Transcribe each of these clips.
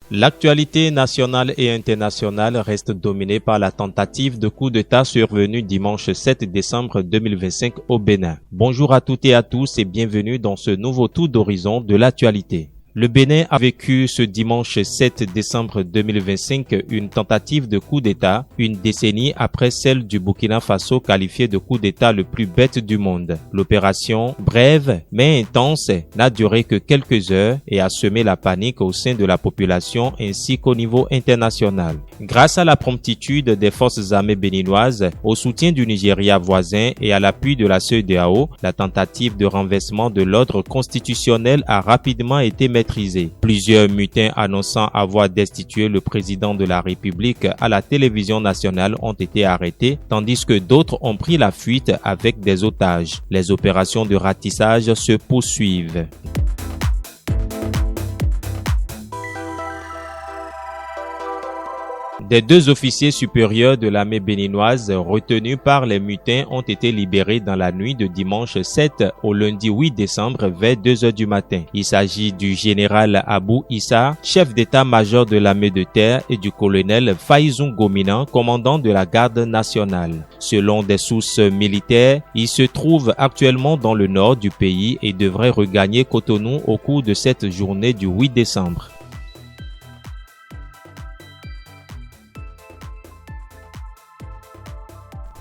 L'actualité nationale et internationale reste dominée par la tentative de coup d'État survenue dimanche 7 décembre 2025 au Bénin. Bonjour à toutes et à tous et bienvenue dans ce nouveau tour d'horizon de l'actualité. Le Bénin a vécu ce dimanche 7 décembre 2025 une tentative de coup d'État, une décennie après celle du Burkina Faso qualifiée de coup d'État le plus bête du monde. L'opération, brève mais intense, n'a duré que quelques heures et a semé la panique au sein de la population ainsi qu'au niveau international. Grâce à la promptitude des forces armées béninoises, au soutien du Nigeria voisin et à l'appui de la CEDEAO, la tentative de renversement de l'ordre constitutionnel a rapidement été maîtrisée. Plusieurs mutins annonçant avoir destitué le président de la République à la télévision nationale ont été arrêtés, tandis que d'autres ont pris la fuite avec des otages. Les opérations de ratissage se poursuivent. Des deux officiers supérieurs de l'armée béninoise retenus par les mutins ont été libérés dans la nuit de dimanche 7 au lundi 8 décembre vers 2 heures du matin. Il s'agit du général Abou Issa, chef d'état-major de l'armée de terre, et du colonel Faïzoun Gominan, commandant de la garde nationale. Selon des sources militaires, ils se trouvent actuellement dans le nord du pays et devraient regagner Cotonou au cours de cette journée du 8 décembre.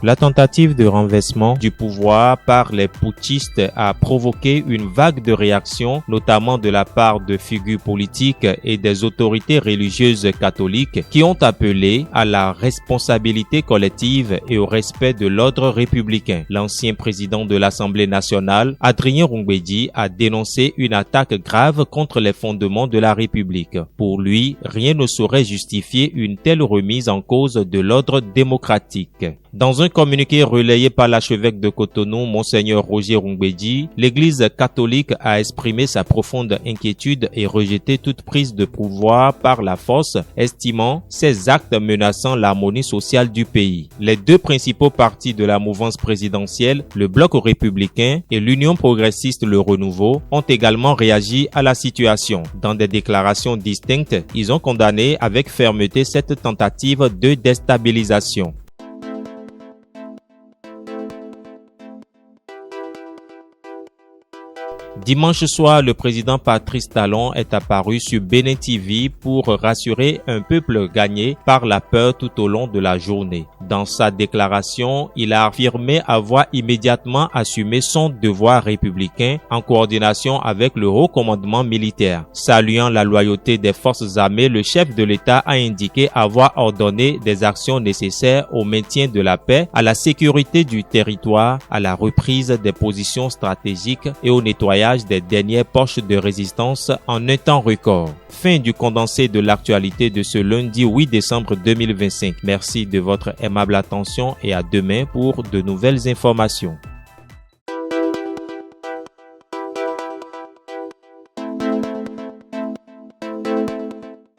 La tentative de renversement du pouvoir par les putschistes a provoqué une vague de réactions, notamment de la part de figures politiques et des autorités religieuses catholiques qui ont appelé à la responsabilité collective et au respect de l'ordre républicain. L'ancien président de l'Assemblée nationale, Adrien Rungwedi, a dénoncé une attaque grave contre les fondements de la République. Pour lui, rien ne saurait justifier une telle remise en cause de l'ordre démocratique. Dans un communiqué relayé par l'archevêque de Cotonou, Monseigneur Roger Rungwedi, l'Église catholique a exprimé sa profonde inquiétude et rejeté toute prise de pouvoir par la force, estimant ces actes menaçant l'harmonie sociale du pays. Les deux principaux partis de la mouvance présidentielle, le Bloc républicain et l'Union progressiste Le Renouveau, ont également réagi à la situation. Dans des déclarations distinctes, ils ont condamné avec fermeté cette tentative de déstabilisation. Dimanche soir, le président Patrice Talon est apparu sur Bénin TV pour rassurer un peuple gagné par la peur tout au long de la journée. Dans sa déclaration, il a affirmé avoir immédiatement assumé son devoir républicain en coordination avec le haut commandement militaire. Saluant la loyauté des forces armées, le chef de l'État a indiqué avoir ordonné des actions nécessaires au maintien de la paix, à la sécurité du territoire, à la reprise des positions stratégiques et au nettoyage des dernières poches de résistance en un temps record. Fin du condensé de l'actualité de ce lundi 8 décembre 2025. Merci de votre aimable attention et à demain pour de nouvelles informations.